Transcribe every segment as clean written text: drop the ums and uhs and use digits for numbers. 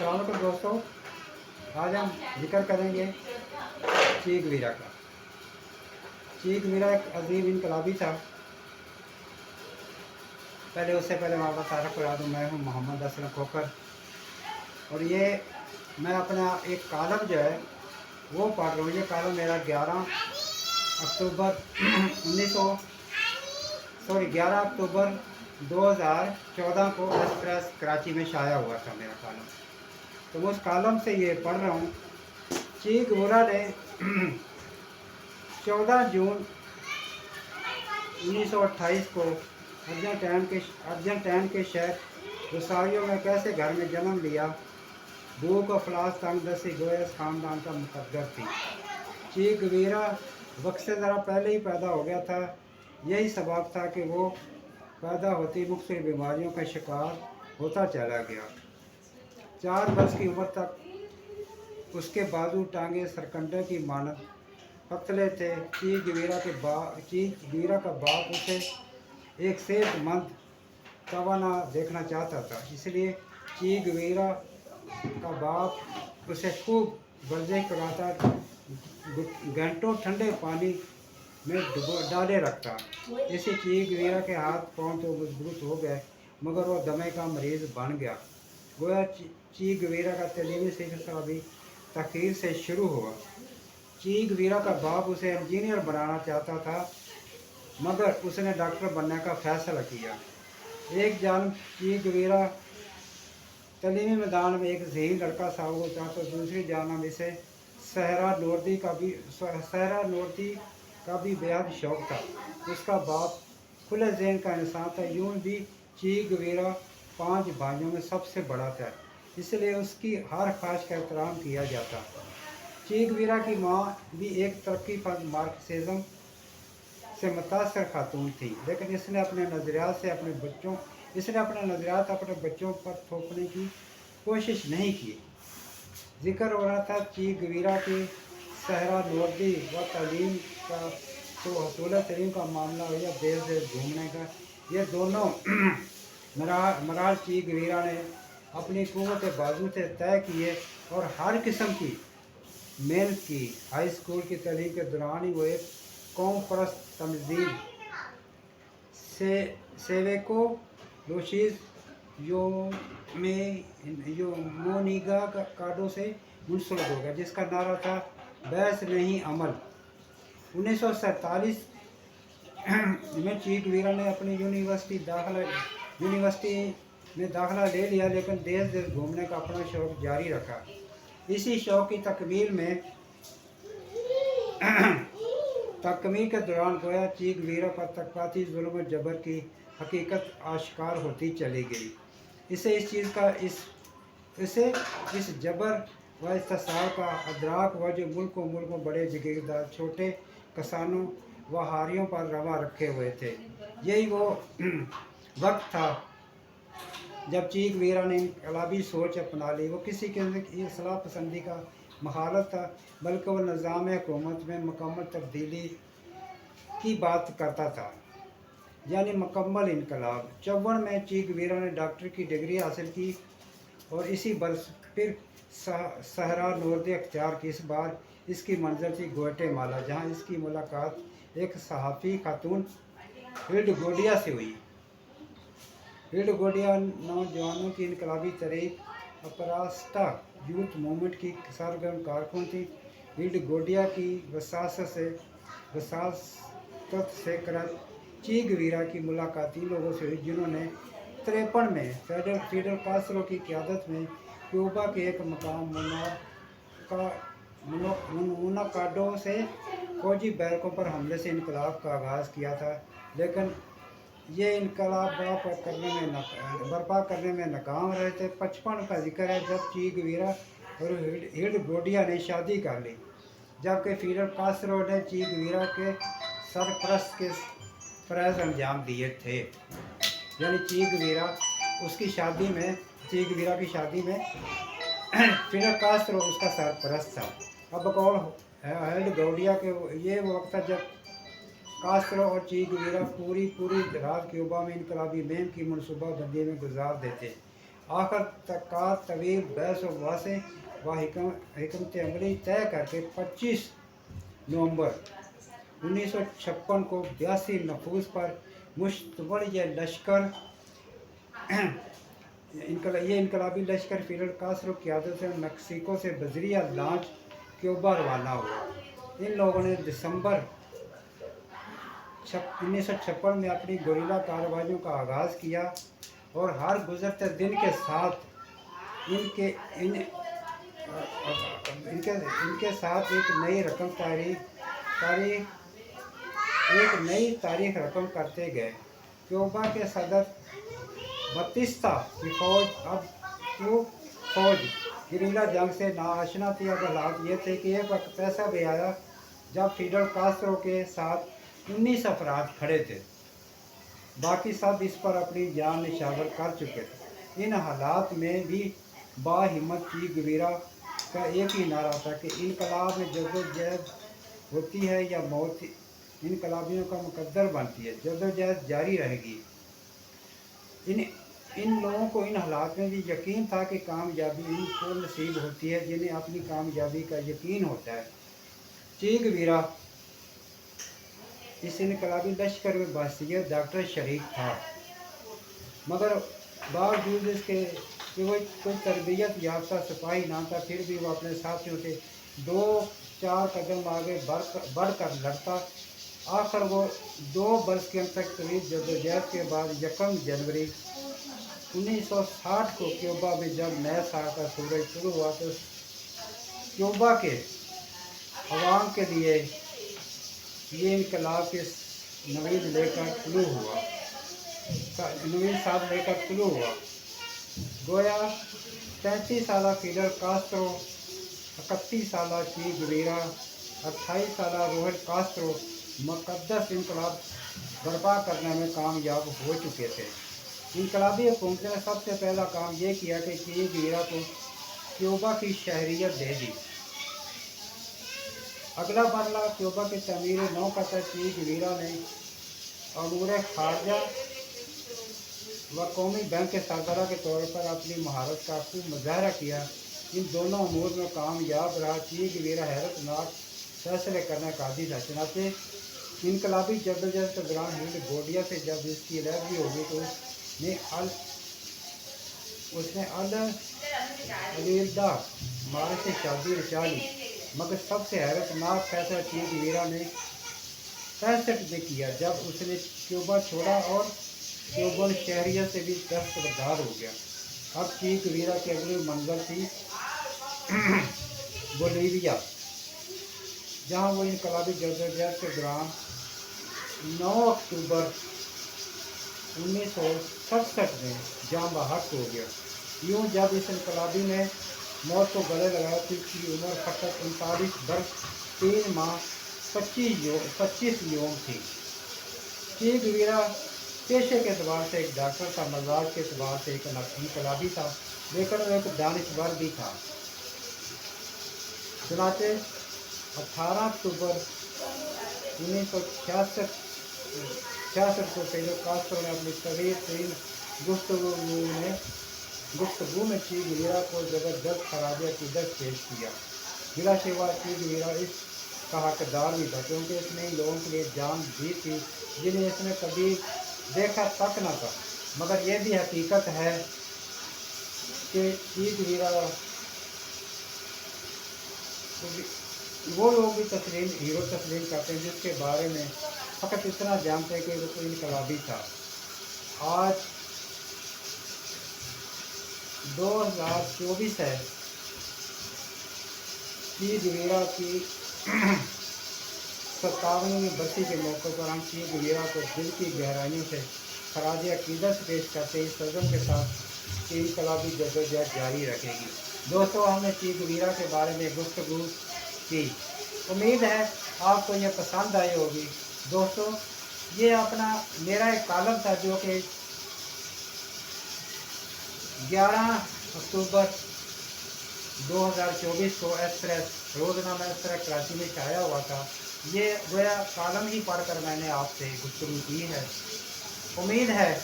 अस्सलाम वालेकुम दोस्तों, आज हम जिक्र करेंगे चे गुवेरा का। चे गुवेरा एक अजीम इनकलाबी था। उससे पहले मैं आपका तारफ़ करा दूँ, मैं हूँ मोहम्मद असलम खोखर। और ये मैं अपना एक कॉलम जो है वो पढ़ रहा हूँ। ये कॉलम मेरा 11 अक्टूबर 11 अक्टूबर 2014 को एक्सप्रेस कराची में शाया हुआ था मेरा कॉलम। तो मैं उस कॉलम से ये पढ़ रहा हूँ। चे गुवेरा ने 14 जून 1928 को अर्जेंटीना के शहर रोसारियो में कैसे घर में जन्म लिया। भूख अफलास तंगदस्ती गोया इस ख़ानदान का मुकद्दर थी। चे गुवेरा वक्त से ज़रा पहले ही पैदा हो गया था। यही सबब था कि वो पैदा होती मुख्तलिफ बीमारियों का शिकार होता चला गया। 4 वर्ष की उम्र तक उसके बाजू टांगे सरकंडे की मानद पतले थे। चे गुवेरा का बाप उसे एक सेहतमंद तवाना देखना चाहता था, इसलिए चे गुवेरा का बाप उसे खूब वर्जिश कराता, घंटों ठंडे पानी में डाले रखता। इससे चे गुवेरा के हाथ पांव तो मजबूत हो गए, मगर वो दमे का मरीज़ बन गया। गोया चे गुवेरा का तलीमी सिलसिला भी तखीर से शुरू हुआ। चे गुवेरा का बाप उसे इंजीनियर बनाना चाहता था, मगर उसने डॉक्टर बनने का फैसला किया। एक जानब चे गुवेरा तलीमी मैदान में एक ज़हीन लड़का साबित होता, तो दूसरी जानब इसे सहरा नूरदी का भी बेहद शौक़ था। उसका बाप खुले ज़हन का इंसान था। यूं भी चे गुवेरा 5 भाइयों में सबसे बड़ा था, इसलिए उसकी हर ख्वाहिश का एहतराम किया जाता। चे गुवेरा की माँ भी एक तरक्की पसंद मार्क्सिज्म से मुतासर खातून थी, लेकिन इसने अपने नज़रियात अपने बच्चों पर थोपने की कोशिश नहीं की। जिक्र हो रहा था चे गुवेरा की सहरा नूरदी व तालीम का, तो हसूल तरीम का मामला हो या देश देश घूमने का, ये दोनों मराहल चे गुवेरा ने अपनी कुव्वत बाजू से तय किए और हर किस्म की मेहनत की। हाई स्कूल की तालीम के दौरान ही वो एक कौम परस्त तंजीम सेवेको लोशीज मोनिगा कार्डो से मुंसलिक हो गया, जिसका नारा था बहस नहीं अमल। 1947 में चे गुवेरा ने अपनी यूनिवर्सिटी में दाखिला ले लिया, लेकिन देश देश घूमने का अपना शौक़ जारी रखा। इसी शौक़ की तकमील के दौरान गोया चे गुवेरा पर तकवाती जुल्म जबर की हकीकत आश्कार होती चली गई। इसे इस जबर व इस्तिसार का अदराक हुआ जो मुल्कों बड़े जागीरदार छोटे किसानों व हारियों पर रवा रखे हुए थे। यही वो वक्त था जब चे गुवेरा ने इनकलाबी सोच अपना ली। वो किसी किस्म की इस्लाह पसंदी का मुखालिफ था, बल्कि वह निज़ाम हुकूमत में मुकम्मल तब्दीली की बात करता था, यानी मुकम्मल इनकलाब। 54 में चे गुवेरा ने डॉक्टर की डिग्री हासिल की और इसी बरस फिर सहरा नूरदी अख्तियार की। इस बार इसकी मंजिल थी ग्वाटेमाला, जहाँ इसकी मुलाकात एक सहाफ़ी खातून हिल्ड गोडिया से हुई। हिल्ड गोडिया नौजवानों की इनकलाबी तहरीक अपरास्टा यूथ मूवमेंट की सरगर्म कारकुन थी। हिल्ड गोडिया की वसासत से चे गुवेरा की मुलाकात तीन लोगों से हुई, जिन्होंने 53 में फिडेल कास्ट्रो की क़यादत में क्यूबा के एक मकाम मोनाकाडो से फौजी बैरकों पर हमले से इनकलाब का आगाज़ किया था, लेकिन ये इनकलाब बर्पा करने में नाकाम रहे थे। 55 का जिक्र है जब चे गुवेरा और हिल्ड गोडिया ने शादी कर ली, जबकि फिडेल कास्ट्रो ने चे गुवेरा के सरपरस्त के फ़रज़ अंजाम दिए थे। यानी चे गुवेरा की शादी में फिडेल कास्ट्रो उसका सरपरस्त था। अब बकौल हिल्ड गोडिया के ये वो वक्त था जब कास्ट्रो और चे गुवेरा पूरी रात क्यूबा में इनकलाबी मुहिम की मनसूबा बंदी में गुजार देते। आखिर तक का तवील बहस व वासे व हिकमत अमली तय करके 25 नवंबर 1956 को 82 नफूस पर मुश्तमल यह लश्कर ये इनकलाबी लश्कर फिडल कास्ट्रो की क्यादत से मैक्सिको से बजरिया लॉन्च क्यूबा रवाना हुआ। इन लोगों ने दिसंबर 1956 में अपनी गोरिल्ला कार्रवाइयों का आगाज़ किया और हर गुजरते दिन के साथ इनके साथ एक नई तारीख रकम करते गए। क्यूबा के सदर बतिस्ता की फौज गिरिल्ला जंग से नाआशना थी। अब हालात ये थे कि एक वक्त पैसा भी आया जब फिडल कास्ट्रो के साथ 19 अफराद खड़े थे, बाकी सब इस पर अपनी जान निछावर कर चुके थे। इन हालात में भी बाहिम्मत ची गुवेरा का एक ही नारा था कि इनकलाब में जद्दोजहद होती है या मौत इनकलाबियों का मुकद्दर बनती है, जद्दोजहद जारी रहेगी। इन लोगों को इन हालात में भी यकीन था कि कामयाबी इनको नसीब होती है जिन्हें अपनी कामयाबी का यकीन होता है। ची गुवेरा इस इनकलाबी लश्कर में बहसीयत डॉक्टर शरीक था, मगर बावजूद इसके कि वो कोई तरबियत याफ्ता सिपाही ना था, फिर भी वो अपने साथियों से 2-4 कदम आगे बढ़कर लड़ता। आखिर वो 2 बरस के तक तवील जद्दोजहद के बाद 1 जनवरी 1960 को क्यूबा में जब नए साल का सूरज शुरू हुआ तो क्यूबा के अवाम के लिए ये इनकलाब के नवीद लेकर तुलू हुआ। गोया 33 साल फिडल कास्ट्रो, 31 साल ची गुवेरा, 28 साल रोहल कास्ट्रो मुक़द्दस इनकलाब बर्पा करने में कामयाब हो चुके थे। इनकलाबी हुकूमत ने सबसे पहला काम ये किया कि ची गुवेरा को क्यूबा की शहरियत दे दी। अगला मरला क्यूबा के तमीर नौ का ची गुवेरा ने अमूर खारजा व कौमी बैंक के सरबराह के तौर पर अपनी महारत का खूब मुजाहरा किया। इन दोनों अमूर में कामयाब रहा। ची गुवेरा हैरतनाक फैसले करने का आदी था। चनाचे इनकलाबी जद्दोजहद के दौरान हिंद गोडिया से जब इसकी अलहदगी हो गई तो उसने अलीदा मारे से शादी रचा ली, मगर सबसे हैरतनाक फैसला ची गुवेरा ने 65 में किया जब उसने क्यूबा छोड़ा और क्यूबन शहरियत से भी दस्तबरदार हो गया। अब ची गुवेरा की अगली मंजिल थी बोलीविया, जहाँ वो इनकलाबी जद्दोजहद के दौरान 9 अक्टूबर 1967 में जाम बहक हो गया। यूँ जब इस इनकलाबी ने मौत को गले लगाया तो इसकी उम्र फकत 39 बरस 3 माह 25 यूम थी। ची गुवेरा पेशे के अतबार से एक डॉक्टर था, मजाज के अतबार से एक इनकलाबी था, लेकिन वो एक दानिशवर भी था। चुनाचे 18 अक्टूबर 1966 को फिडल कास्ट्रो ने अपनी तवील तरीन गुफ्तगू में ची गुवेरा को ज़बरदस्त खराज अक़ीदत पेश किया। बिला शिवा ची गुवेरा इसका हकदार भी था, क्योंकि इसने इन लोगों के लिए जान दी थी जिन्हें इसने कभी देखा तक न था। मगर यह भी हकीकत है कि ची गुवेरा वो लोग भी हीरो तस्लीम करते हैं जिसके बारे में फ़कत इतना जानते हैं कि वो कोई इनकलाबी था। आज 2024 है। ची गुवेरा की 57वीं बरसी के मौके पर हम ची गुवेरा को दिल की गहराइयों से खराज अक़ीदत पेश करते इस सज़म के साथ कि इनकलाबी जद्दोजहद जारी रखेगी। दोस्तों, हमने ची गुवेरा के बारे में गुफ्तगू की। उम्मीद है आपको ये पसंद आई होगी। दोस्तों, ये अपना मेरा एक कॉलम था जो कि 11 अक्टूबर 2024 को एक्सप्रेस रोज़नामा एक्सप्रेस कराची में छाया हुआ था। ये गोया कॉलम ही पढ़कर मैंने आपसे गुफ्तगू की है। उम्मीद है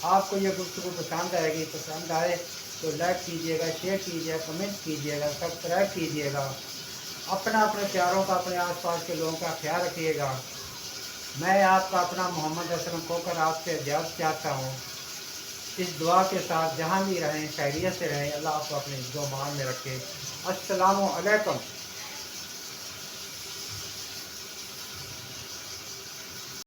آپ کو یہ گفتگو پسند آئے گی، پسند آئے تو لائک کیجیے گا، شیئر کیجیے گا، کمنٹ کیجیے گا، سبسکرائب کیجیے گا، اپنے پیاروں کا، اپنے آس پاس کے لوگوں کا خیال رکھیے گا۔ میں آپ کا اپنا محمد اسلم کھوکر آپ سے اجازت چاہتا ہوں، اس دعا کے ساتھ جہاں بھی رہیں خیریت سے رہیں، اللہ آپ کو اپنے عزت و امان میں رکھے۔ السلام علیکم۔